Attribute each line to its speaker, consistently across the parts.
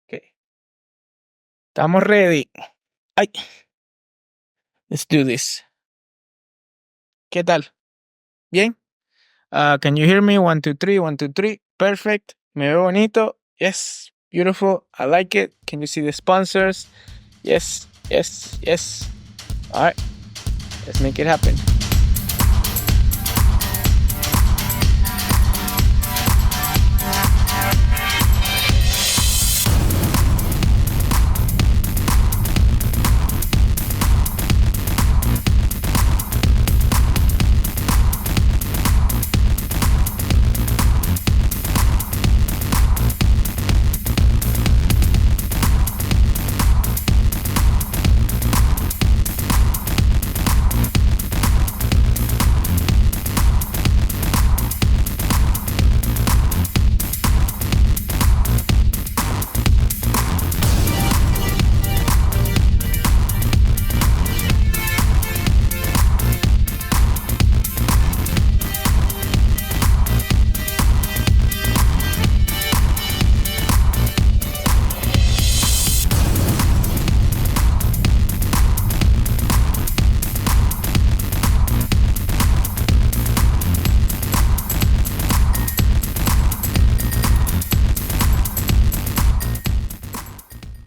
Speaker 1: Okay. Estamos ready. Ay. Let's do this. ¿Qué tal? ¿Bien? Can you hear me? 1, 2, 3, 1, 2, 3. Perfect. Me veo bonito. Yes. Beautiful. I like it. Can you see the sponsors? Yes. Yes. Yes. All right. Let's make it happen.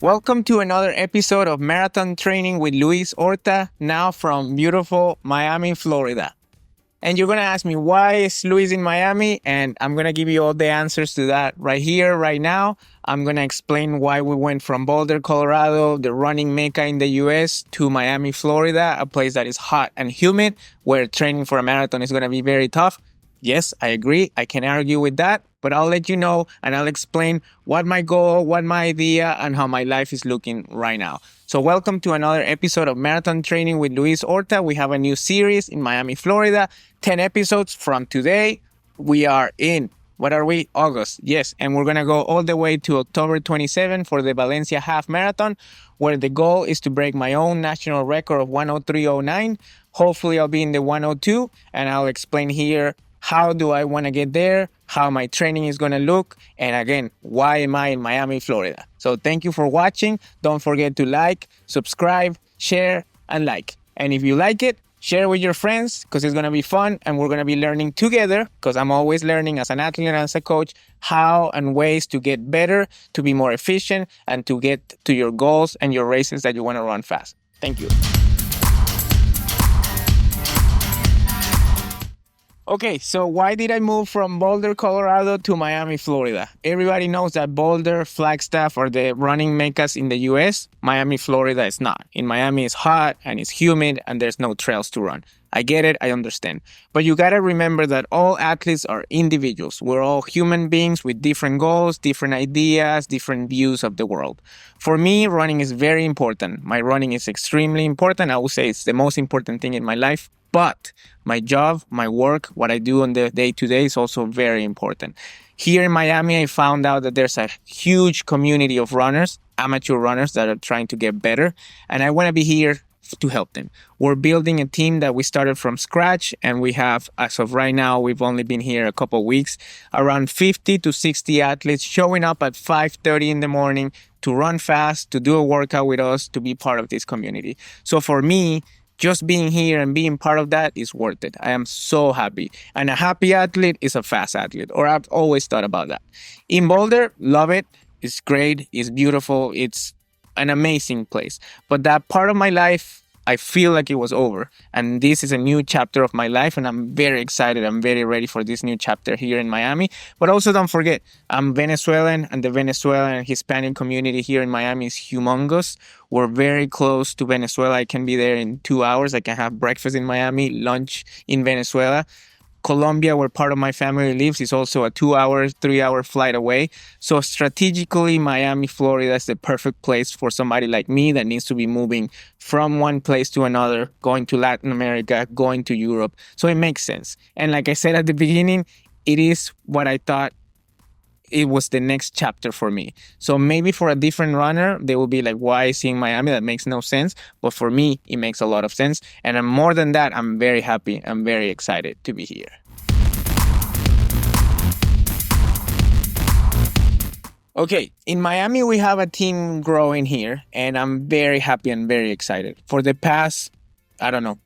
Speaker 1: Welcome to another episode of Marathon Training with Luis Horta, now from beautiful Miami, Florida. And you're going to ask me, why is Luis in Miami? And I'm going to give you all the answers to that right here, right now. I'm going to explain why we went from Boulder, Colorado, the running mecca in the US, to Miami, Florida, a place that is hot and humid, where training for a marathon is going to be very tough. Yes, I agree. I can argue with that, but I'll let you know and I'll explain what my goal, what my idea, and how my life is looking right now. So welcome to another episode of Marathon Training with Luis Horta. We have a new series in Miami, Florida, 10 episodes from today. We are in, what are we? August. Yes, and we're going to go all the way to October 27 for the Valencia Half Marathon, where the goal is to break my own national record of 1:03:09. Hopefully I'll be in the 1:02, and I'll explain here how do I want to get there, how my training is going to look, and again, why am I in Miami, Florida? So thank you for watching. Don't forget to like, subscribe, share, and like. And if you like it, share with your friends because it's going to be fun and we're going to be learning together, because I'm always learning as an athlete and as a coach how and ways to get better, to be more efficient, and to get to your goals and your races that you want to run fast. Thank you. Okay, so why did I move from Boulder, Colorado to Miami, Florida? Everybody knows that Boulder, Flagstaff are the running meccas in the US. Miami, Florida is not. In Miami, it's hot and it's humid and there's no trails to run. I get it, I understand. But you gotta remember that all athletes are individuals. We're all human beings with different goals, different ideas, different views of the world. For me, running is very important. My running is extremely important. I would say it's the most important thing in my life. But my job, my work, what I do on the day-to-day is also very important. Here in Miami, I found out that there's a huge community of runners, amateur runners that are trying to get better. And I want to be here to help them. We're building a team that we started from scratch, and we have, as of right now, we've only been here a couple of weeks, around 50 to 60 athletes showing up at 5:30 in the morning to run fast, to do a workout with us, to be part of this community. So for me, just being here and being part of that is worth it. I am so happy. And a happy athlete is a fast athlete, or I've always thought about that. In Boulder, love it. It's great. It's beautiful. It's an amazing place. But that part of my life, I feel like it was over. And this is a new chapter of my life, and I'm very excited. I'm very ready for this new chapter here in Miami. But also don't forget, I'm Venezuelan, and the Venezuelan and Hispanic community here in Miami is humongous. We're very close to Venezuela. I can be there in 2 hours. I can have breakfast in Miami, lunch in Venezuela. Colombia, where part of my family lives, is also a 2-hour, 3-hour flight away. So strategically, Miami, Florida is the perfect place for somebody like me that needs to be moving from one place to another, going to Latin America, going to Europe. So it makes sense. And like I said at the beginning, it is what I thought it was the next chapter for me. So maybe for a different runner, they will be like, why is he in Miami? That makes no sense. But for me, it makes a lot of sense. And more than that, I'm very happy. I'm very excited to be here. Okay, in Miami, we have a team growing here, and I'm very happy and very excited. For the past, I don't know,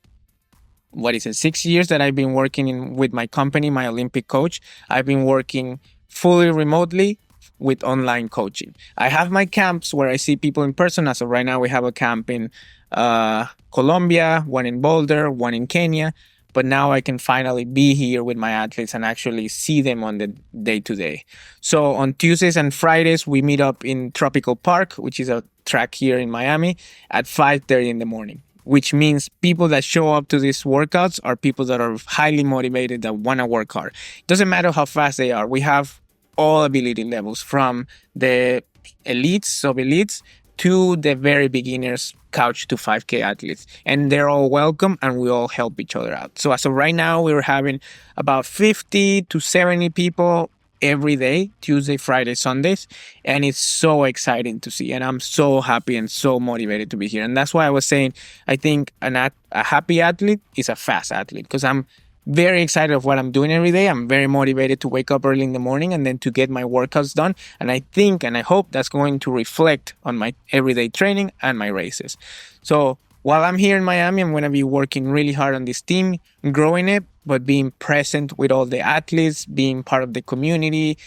Speaker 1: what is it, 6 years that I've been working with my company, my Olympic coach, I've been working fully remotely with online coaching. I have my camps where I see people in person. As of right now, we have a camp in Colombia, one in Boulder, one in Kenya. But now I can finally be here with my athletes and actually see them on the day to day. So on Tuesdays and Fridays, we meet up in Tropical Park, which is a track here in Miami, at 5:30 in the morning, which means people that show up to these workouts are people that are highly motivated, that want to work hard. It doesn't matter how fast they are. We have all ability levels, from the elites of elites to the very beginners, couch to 5K athletes. And they're all welcome, and we all help each other out. So as of right now, we're having about 50 to 70 people every day, Tuesday, Friday, Sundays. And it's so exciting to see. And I'm so happy and so motivated to be here. And that's why I was saying, I think a happy athlete is a fast athlete, because I'm very excited of what I'm doing every day. I'm very motivated to wake up early in the morning and then to get my workouts done. And I think and I hope that's going to reflect on my everyday training and my races. So while I'm here in Miami, I'm going to be working really hard on this team, growing it, but being present with all the athletes, being part of the community,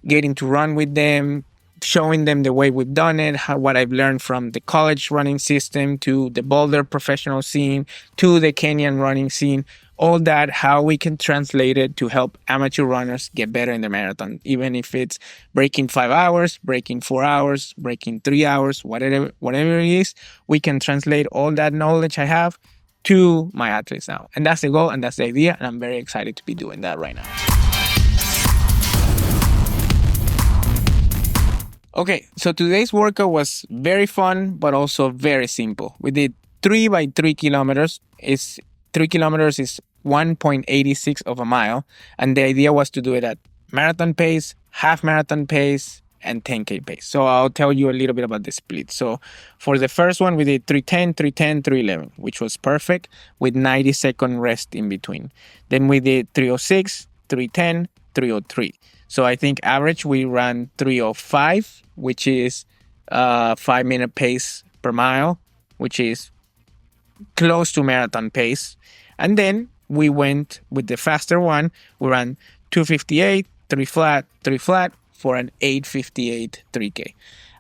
Speaker 1: getting to run with them, showing them the way we've done it, what I've learned from the college running system to the Boulder professional scene to the Kenyan running scene, all that, how we can translate it to help amateur runners get better in the marathon, even if it's breaking 5 hours, breaking 4 hours, breaking 3 hours, whatever it is, we can translate all that knowledge I have to my athletes now. And that's the goal and that's the idea. And I'm very excited to be doing that right now. Okay, so today's workout was very fun, but also very simple. We did 3 by 3 kilometers. 3 kilometers is 1.86 of a mile. And the idea was to do it at marathon pace, half marathon pace, and 10K pace. So I'll tell you a little bit about the split. So for the first one, we did 310, 310, 311, which was perfect with 90-second rest in between. Then we did 306, 310, 303. So I think average we ran 305, which is 5-minute pace per mile, which is close to marathon pace. And then we went with the faster one. We ran 258, 3 flat for an 858 3K.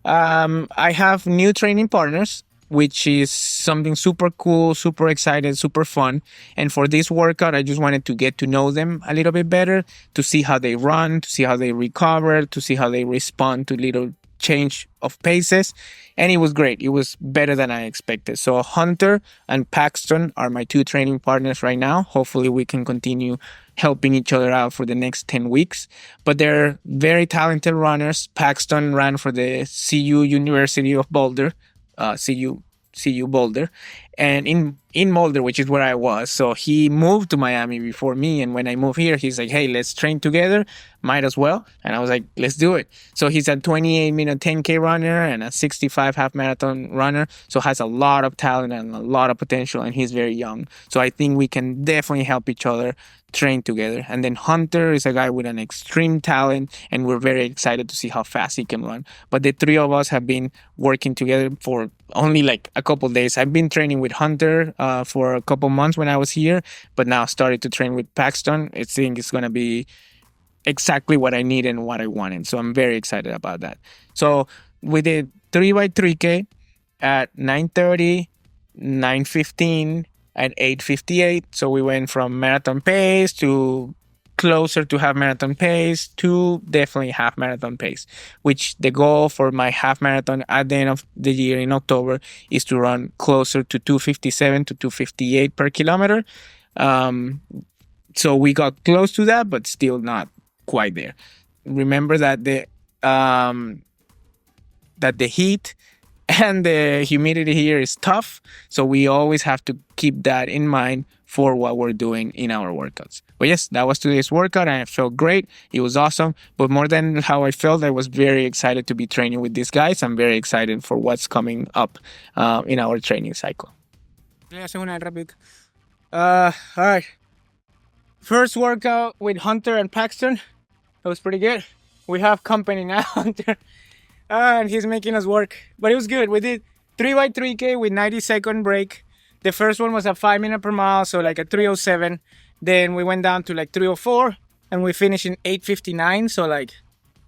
Speaker 1: I have new training partners, which is something super cool, super excited, super fun. And for this workout, I just wanted to get to know them a little bit better, to see how they run, to see how they recover, to see how they respond to little change of paces. And it was great. It was better than I expected. So Hunter and Paxton are my two training partners right now. Hopefully we can continue helping each other out for the next 10 weeks. But they're very talented runners. Paxton ran for the CU University of Boulder, CU Boulder, and in Boulder, which is where I was. So he moved to Miami before me, and when I moved here, he's like, "Hey, let's train together. Might as well." And I was like, "Let's do it." So he's a 28-minute 10K runner and a 65 half marathon runner. So has a lot of talent and a lot of potential, and he's very young. So I think we can definitely help each other train together. And then Hunter is a guy with an extreme talent, and we're very excited to see how fast he can run. But the three of us have been working together for only like a couple days. I've been training with Hunter for a couple months when I was here, but now started to train with Paxton. I think it's going to be exactly what I need and what I wanted. So I'm very excited about that. So we did 3 by 3K at 9:30, 9:15, and 8:58. So we went from marathon pace to closer to half marathon pace to definitely half marathon pace, which the goal for my half marathon at the end of the year in October is to run closer to 257 to 258 per kilometer. So we got close to that, but still not quite there. Remember that the heat and the humidity here is tough, so we always have to keep that in mind for what we're doing in our workouts. But yes, that was today's workout and I felt great. It was awesome. But more than how I felt, I was very excited to be training with these guys. I'm very excited for what's coming up in our training cycle. All right. First workout with Hunter and Paxton. It was pretty good. We have company now, Hunter. And he's making us work. But it was good. We did 3x3K with 90-second break. The first one was a 5 minute per mile, so like a 3:07. Then we went down to like 3:04, and we finished in 8:59. So like,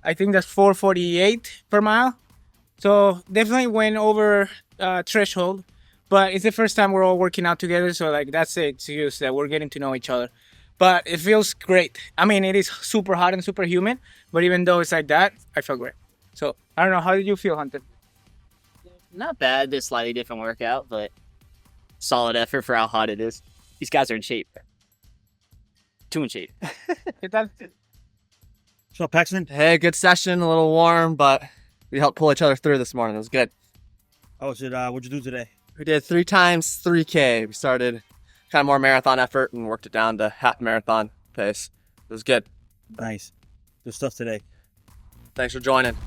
Speaker 1: I think that's 4:48 per mile. So definitely went over threshold. But it's the first time we're all working out together, so like that's the excuse that we're getting to know each other. But it feels great. I mean, it is super hot and super humid, but even though it's like that, I feel great. So I don't know, how did you feel, Hunter?
Speaker 2: Not bad, just slightly different workout, but solid effort for how hot it is. These guys are in shape. Too in shape.
Speaker 1: ¿Qué tal?
Speaker 3: What's up, Paxton?
Speaker 4: Hey, good session, a little warm, but we helped pull each other through this morning. It was good.
Speaker 3: How was it? What'd you do today?
Speaker 4: We did 3 times 3K. We started kind of more marathon effort and worked it down to half marathon pace. It was good.
Speaker 3: Nice. Good stuff today.
Speaker 4: Thanks for joining.